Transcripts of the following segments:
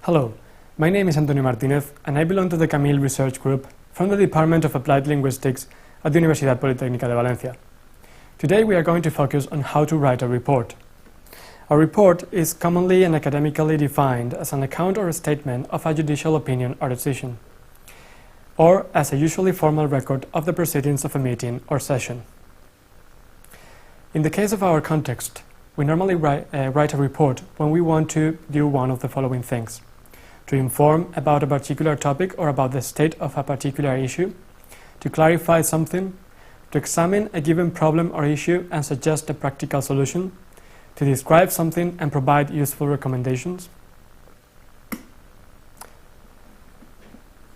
Hello, my name is Antonio Martinez and I belong to the Camille Research Group from the Department of Applied Linguistics at the Universitat Politècnica de Valencia. Today we are going to focus on how to write a report. A report is commonly and academically defined as an account or a statement of a judicial opinion or decision, or as a usually formal record of the proceedings of a meeting or session. In the case of our context, we normally write a report when we want to do one of the following things: to inform about a particular topic or about the state of a particular issue, to clarify something, to examine a given problem or issue and suggest a practical solution, to describe something and provide useful recommendations.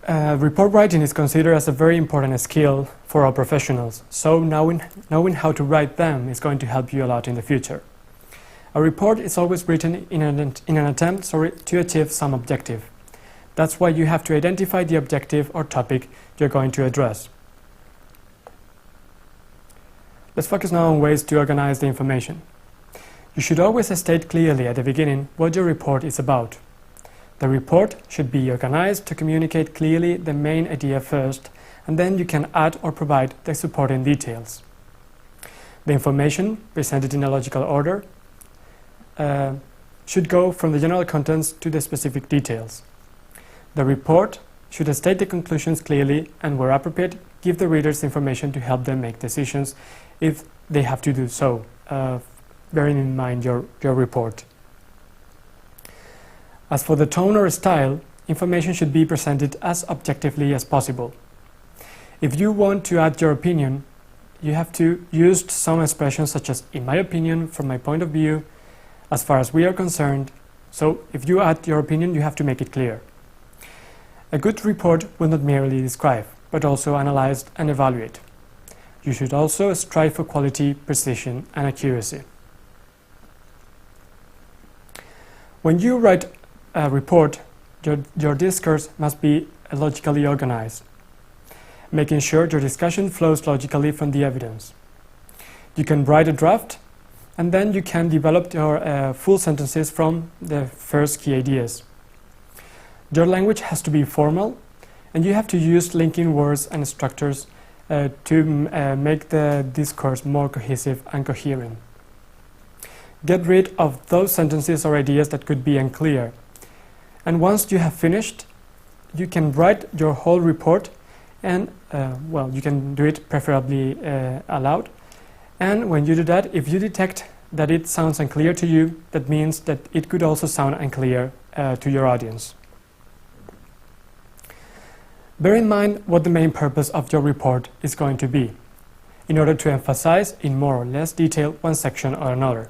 Report writing is considered as a very important skill for our professionals, so knowing how to write them is going to help you a lot in the future. A report is always written in an attempt to achieve some objective. That's why you have to identify the objective or topic you're going to address. Let's focus now on ways to organize the information. You should always state clearly at the beginning what your report is about. The report should be organized to communicate clearly the main idea first, and then you can add or provide the supporting details. The information, presented in a logical order, should go from the general contents to the specific details. The report should state the conclusions clearly and, where appropriate, give the readers information to help them make decisions if they have to do so, bearing in mind your report. As for the tone or style, information should be presented as objectively as possible. If you want to add your opinion, you have to use some expressions such as "in my opinion," "from my point of view," "as far as we are concerned." So if you add your opinion, you have to make it clear. A good report will not merely describe, but also analyze and evaluate. You should also strive for quality, precision, and accuracy. When you write a report, your discourse must be logically organized, making sure your discussion flows logically from the evidence. You can write a draft, and then you can develop your full sentences from the first key ideas. Your language has to be formal, and you have to use linking words and structures to make the discourse more cohesive and coherent. Get rid of those sentences or ideas that could be unclear. And once you have finished, you can write your whole report, and you can do it preferably aloud. And when you do that, if you detect that it sounds unclear to you, that means that it could also sound unclear to your audience. Bear in mind what the main purpose of your report is going to be, in order to emphasize in more or less detail one section or another.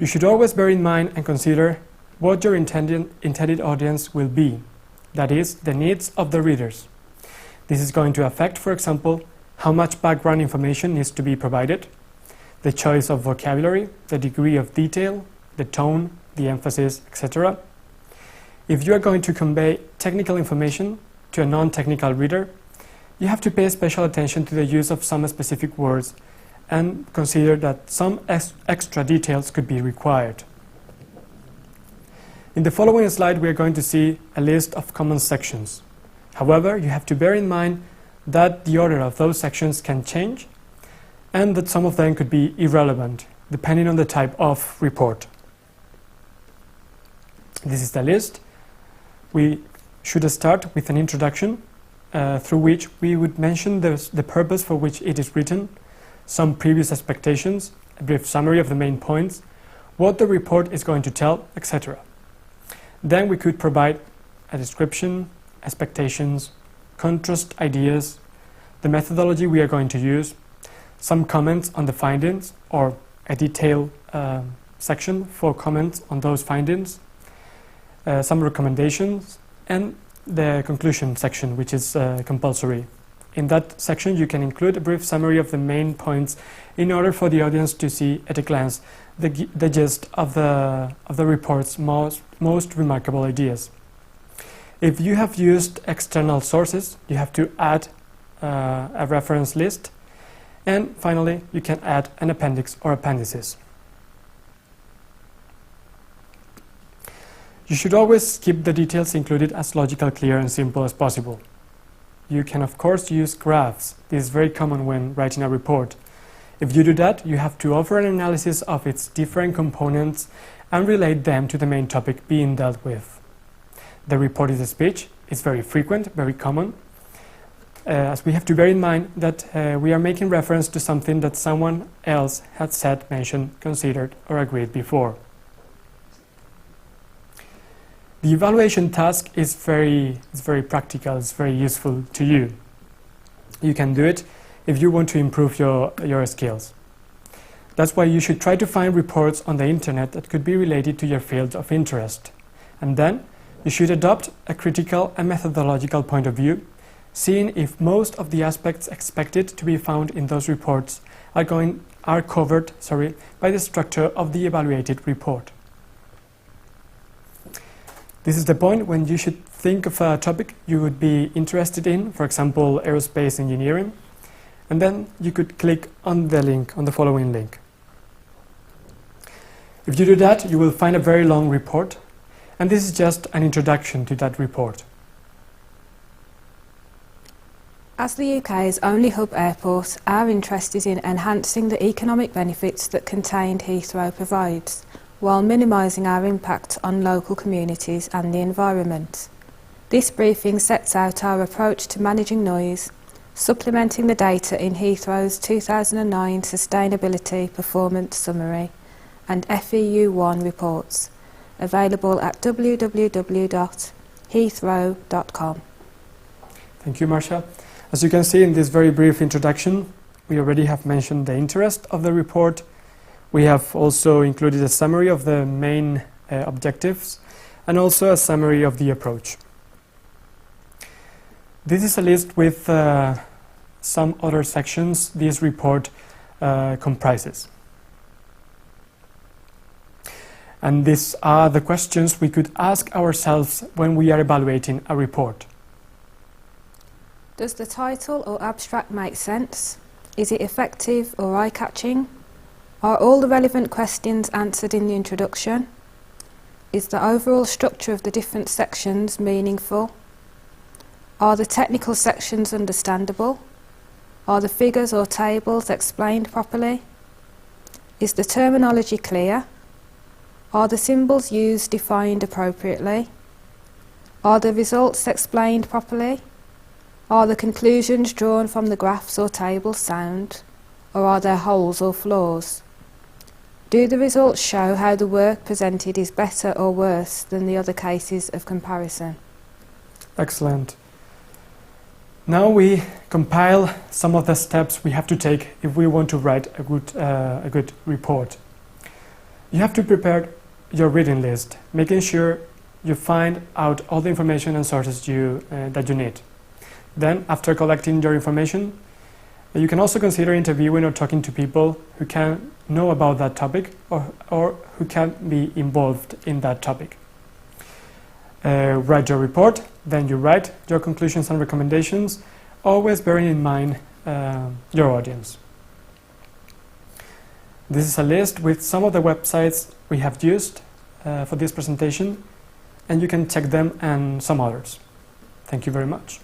You should always bear in mind and consider what your intended audience will be, that is, the needs of the readers. This is going to affect, for example, how much background information needs to be provided, the choice of vocabulary, the degree of detail, the tone, the emphasis, etc. If you are going to convey technical information to a non-technical reader, you have to pay special attention to the use of some specific words and consider that some extra details could be required. In the following slide, we are going to see a list of common sections. However, you have to bear in mind that the order of those sections can change and that some of them could be irrelevant, depending on the type of report. This is the list. We should start with an introduction through which we would mention the purpose for which it is written, some previous expectations, a brief summary of the main points, what the report is going to tell, etc. Then we could provide a description, expectations, contrast ideas, the methodology we are going to use, some comments on the findings, or a detailed section for comments on those findings, some recommendations, and the conclusion section, which is compulsory. In that section, you can include a brief summary of the main points in order for the audience to see at a glance the gist of the report's most remarkable ideas. If you have used external sources, you have to add a reference list, and finally, you can add an appendix or appendices. You should always keep the details included as logical, clear and simple as possible. You can of course use graphs. This is very common when writing a report. If you do that, you have to offer an analysis of its different components and relate them to the main topic being dealt with. The report is a speech. It's very frequent, very common, as we have to bear in mind that we are making reference to something that someone else had said, mentioned, considered or agreed before. The evaluation task is very practical, it's very useful to you. You can do it if you want to improve your skills. That's why you should try to find reports on the internet that could be related to your field of interest. And then you should adopt a critical and methodological point of view, seeing if most of the aspects expected to be found in those reports are covered by the structure of the evaluated report. This is the point when you should think of a topic you would be interested in, for example, aerospace engineering, and then you could click on the link, on the following link. If you do that, you will find a very long report, and this is just an introduction to that report. As the UK's only hub airport, our interest is in enhancing the economic benefits that contained Heathrow provides, while minimising our impact on local communities and the environment. This briefing sets out our approach to managing noise, supplementing the data in Heathrow's 2009 Sustainability Performance Summary and FEU1 reports, available at www.heathrow.com. Thank you, Marcia. As you can see in this very brief introduction, we already have mentioned the interest of the report. We have also included a summary of the main objectives and also a summary of the approach. This is a list with some other sections this report comprises. And these are the questions we could ask ourselves when we are evaluating a report. Does the title or abstract make sense? Is it effective or eye-catching? Are all the relevant questions answered in the introduction? Is the overall structure of the different sections meaningful? Are the technical sections understandable? Are the figures or tables explained properly? Is the terminology clear? Are the symbols used defined appropriately? Are the results explained properly? Are the conclusions drawn from the graphs or tables sound? Or are there holes or flaws? Do the results show how the work presented is better or worse than the other cases of comparison? Excellent. Now we compile some of the steps we have to take if we want to write a good report. You have to prepare your reading list, making sure you find out all the information and sources that you need. Then, after collecting your information, you can also consider interviewing or talking to people who can know about that topic or who can be involved in that topic. Write your report, then you write your conclusions and recommendations, always bearing in mind your audience. This is a list with some of the websites we have used for this presentation, and you can check them and some others. Thank you very much.